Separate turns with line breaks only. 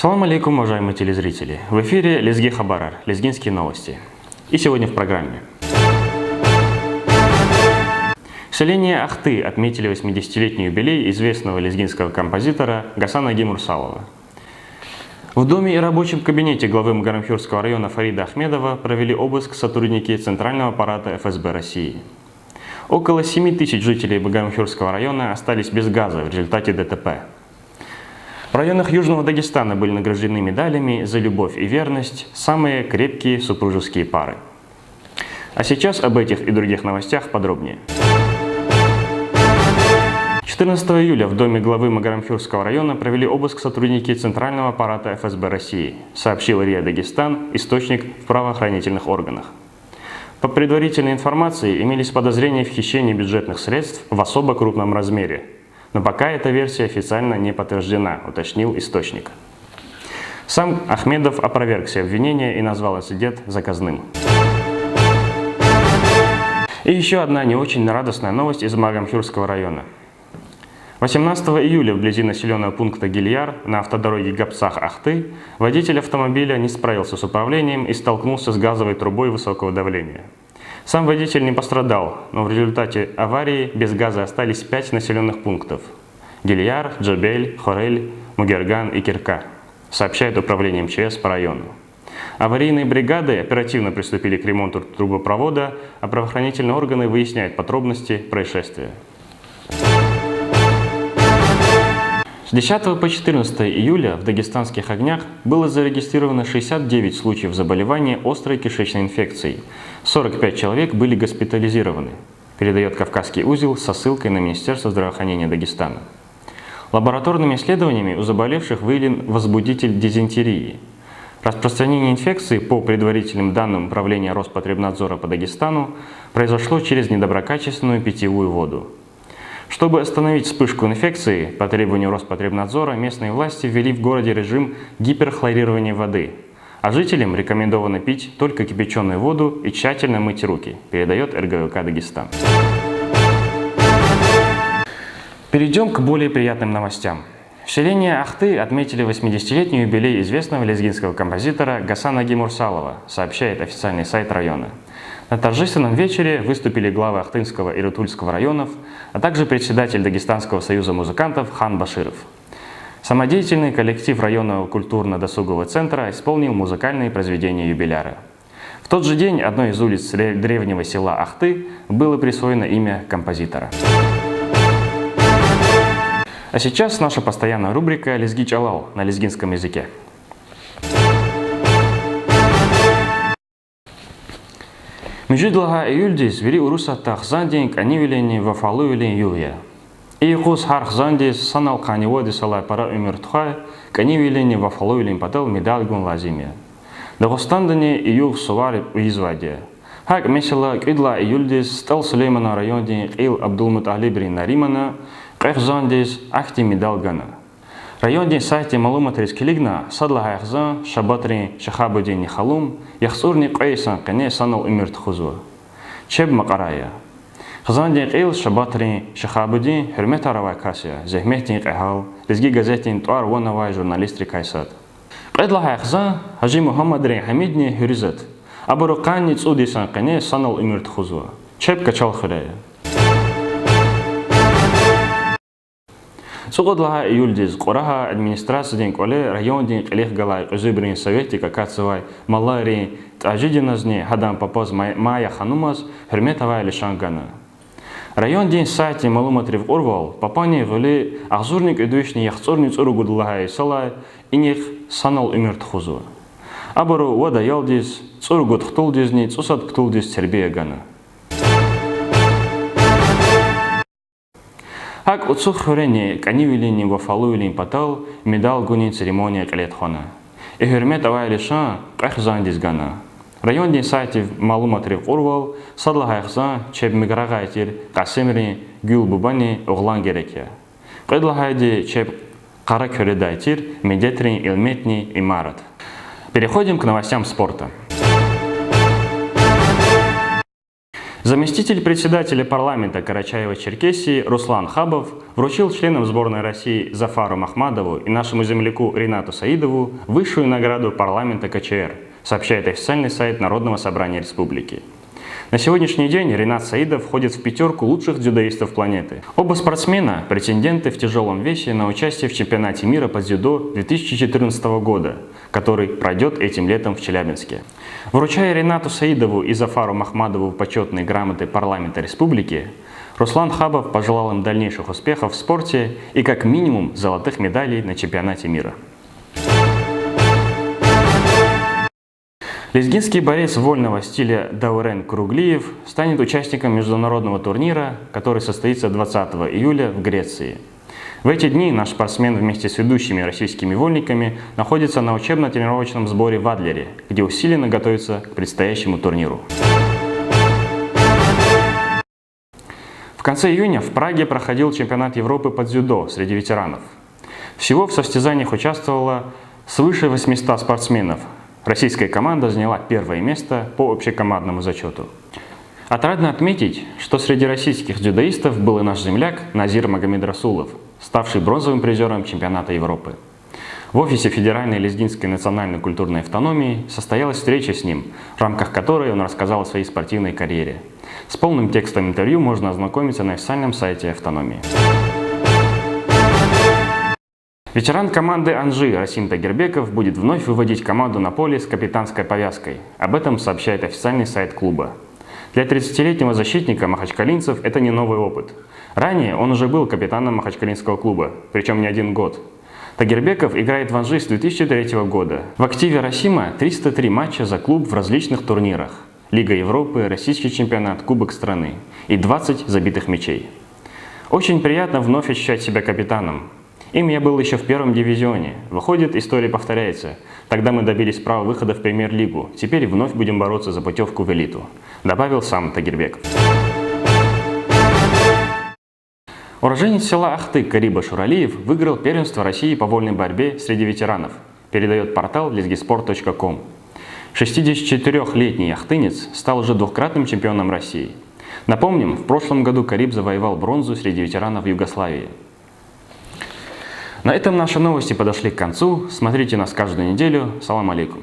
Салам алейкум, уважаемые телезрители. В эфире Лезги Хабарар, лезгинские новости. И сегодня в программе. В селении Ахты отметили 80-летний юбилей известного лезгинского композитора Гасана Аги Мурсалова. В доме и рабочем кабинете главы Магарамхюрского района Фарида Ахмедова провели обыск сотрудники Центрального аппарата ФСБ России. Около 7 тысяч жителей Магарамхюрского района остались без газа в результате ДТП. В районах Южного Дагестана были награждены медалями за любовь и верность самые крепкие супружеские пары. А сейчас об этих и других новостях подробнее. 14 июля в доме главы Магарамхюрского района провели обыск сотрудники Центрального аппарата ФСБ России, сообщил РИА Дагестан, источник в правоохранительных органах. По предварительной информации имелись подозрения в хищении бюджетных средств в особо крупном размере. Но пока эта версия официально не подтверждена, уточнил источник. Сам Ахмедов опроверг все обвинения и назвал инцидент заказным. И еще одна не очень радостная новость из Магарамхюрского района. 18 июля вблизи населенного пункта Гильяр на автодороге Гапсах-Ахты водитель автомобиля не справился с управлением и столкнулся с газовой трубой высокого давления. Сам водитель не пострадал, но в результате аварии без газа остались 5 населенных пунктов – Гильяр, Джабель, Хорель, Мугерган и Кирка, сообщает управление МЧС по району. Аварийные бригады оперативно приступили к ремонту трубопровода, а правоохранительные органы выясняют подробности происшествия. С 10 по 14 июля в дагестанских огнях было зарегистрировано 69 случаев заболевания острой кишечной инфекцией. 45 человек были госпитализированы, передает Кавказский узел со ссылкой на Министерство здравоохранения Дагестана. Лабораторными исследованиями у заболевших выявлен возбудитель дизентерии. Распространение инфекции, по предварительным данным Управления Роспотребнадзора по Дагестану, произошло через недоброкачественную питьевую воду. Чтобы остановить вспышку инфекции, по требованию Роспотребнадзора местные власти ввели в городе режим гиперхлорирования воды, а жителям рекомендовано пить только кипяченую воду и тщательно мыть руки, передает РГВК Дагестан. Перейдем к более приятным новостям. В селении Ахты отметили 80-летний юбилей известного лезгинского композитора Гасана Аги Мурсалова, сообщает официальный сайт района. На торжественном вечере выступили главы Ахтынского и Рутульского районов, а также председатель Дагестанского союза музыкантов Хан Баширов. Самодеятельный коллектив районного культурно-досугового центра исполнил музыкальные произведения юбиляра. В тот же день одной из улиц древнего села Ахты было присвоено имя композитора. А сейчас наша постоянная рубрика «Лезги Чалал» на лезгинском языке. Межидлага июльдис вери уруса тахзандинг анивилени вафалуилен ювия. Ихус хархзандис санал каниводи салай пара умертхай канивилени вафалуилен патал медальгун лазимия. Дагостандане июх сувари уизвадия. Хак месила кидла июльдис стал Сулеймана районе ил Абдулмут Алибри Наримана кайхзандис ахти медалгана. Районе сайте малуматрис килигна садла хайхзан шабатри шахабудин халум яхсурни кайсан кане санал умирт хузуа. Чеб макарая. Хзанди ил шабатри шахабудин хурмет аравай касия зехмехтин кайхал лезги газетин туар вонавай журналистри кайсат. Кайдла хайхзан Хажи Мухаммадри Хамидни хуризат. Абурукани цудисан кане санал умирт хузуа. Чеб качал хурая. Сугодлага июльдиз Кураха администрация коле район день Элех Галай Узыбрин Советика Кацевай Малари Тажидиназни Хадам Папоз Майя Ханумаз Херметовая Лишангана. Район день сайте Малуматрив Урвал Папани Гули Ахзурник Идуишни Яхцурниц Уругудлага и Салай Иних Санал Умирт Хузу. Абару Вада Ялдиз Цургут Хтулдизни Цусад Ктулдиз Сербия Гана. Хак уцух хурени канивилини вафалуилин патал медал гунин церемония калетхона. И хурмет авай лишан кайхзан дизгана. Район день сайте малуматрив урвал садла хайхзан чеб миграгайтир касемри гюл бубани углан герекя. Кайдла хайди чеб кара кюредайтир медетрин илметни имарат. Переходим к новостям спорта. Заместитель председателя парламента Карачаево-Черкесии Руслан Хабов вручил членам сборной России Зафару Махмадову и нашему земляку Ринату Саидову высшую награду парламента КЧР, сообщает официальный сайт Народного собрания республики. На сегодняшний день Ринат Саидов входит в пятерку лучших дзюдоистов планеты. Оба спортсмена – претенденты в тяжелом весе на участие в чемпионате мира по дзюдо 2014 года, который пройдет этим летом в Челябинске. Вручая Ринату Саидову и Зафару Махмадову почетные грамоты парламента республики, Руслан Хабов пожелал им дальнейших успехов в спорте и как минимум золотых медалей на чемпионате мира. Лезгинский борец вольного стиля Даурен Куруглиев станет участником международного турнира, который состоится 20 июля в Греции. В эти дни наш спортсмен вместе с ведущими российскими вольниками находится на учебно-тренировочном сборе в Адлере, где усиленно готовится к предстоящему турниру. В конце июня в Праге проходил чемпионат Европы по дзюдо среди ветеранов. Всего в состязаниях участвовало свыше 800 спортсменов. Российская команда заняла первое место по общекомандному зачету. Отрадно отметить, что среди российских дзюдоистов был и наш земляк Назир Магомедрасулов, ставший бронзовым призером чемпионата Европы. В офисе Федеральной лезгинской национальной культурной автономии состоялась встреча с ним, в рамках которой он рассказал о своей спортивной карьере. С полным текстом интервью можно ознакомиться на официальном сайте автономии. Ветеран команды Анжи Расим Тагирбеков будет вновь выводить команду на поле с капитанской повязкой. Об этом сообщает официальный сайт клуба. Для 30-летнего защитника махачкалинцев это не новый опыт. Ранее он уже был капитаном махачкалинского клуба, причем не один год. Тагирбеков играет в Анжи с 2003 года. В активе Расима 303 матча за клуб в различных турнирах. Лига Европы, российский чемпионат, Кубок страны и 20 забитых мячей. Очень приятно вновь ощущать себя капитаном. Им я был еще в первом дивизионе. Выходит, история повторяется. Тогда мы добились права выхода в премьер-лигу. Теперь вновь будем бороться за путевку в элиту. Добавил сам Тагирбеков. Уроженец села Ахты Кариба Шуралиев выиграл первенство России по вольной борьбе среди ветеранов. Передает портал lezgisport.com. 64-летний ахтынец стал уже двукратным чемпионом России. Напомним, в прошлом году Кариб завоевал бронзу среди ветеранов Югославии. На этом наши новости подошли к концу. Смотрите нас каждую неделю. Салам алейкум.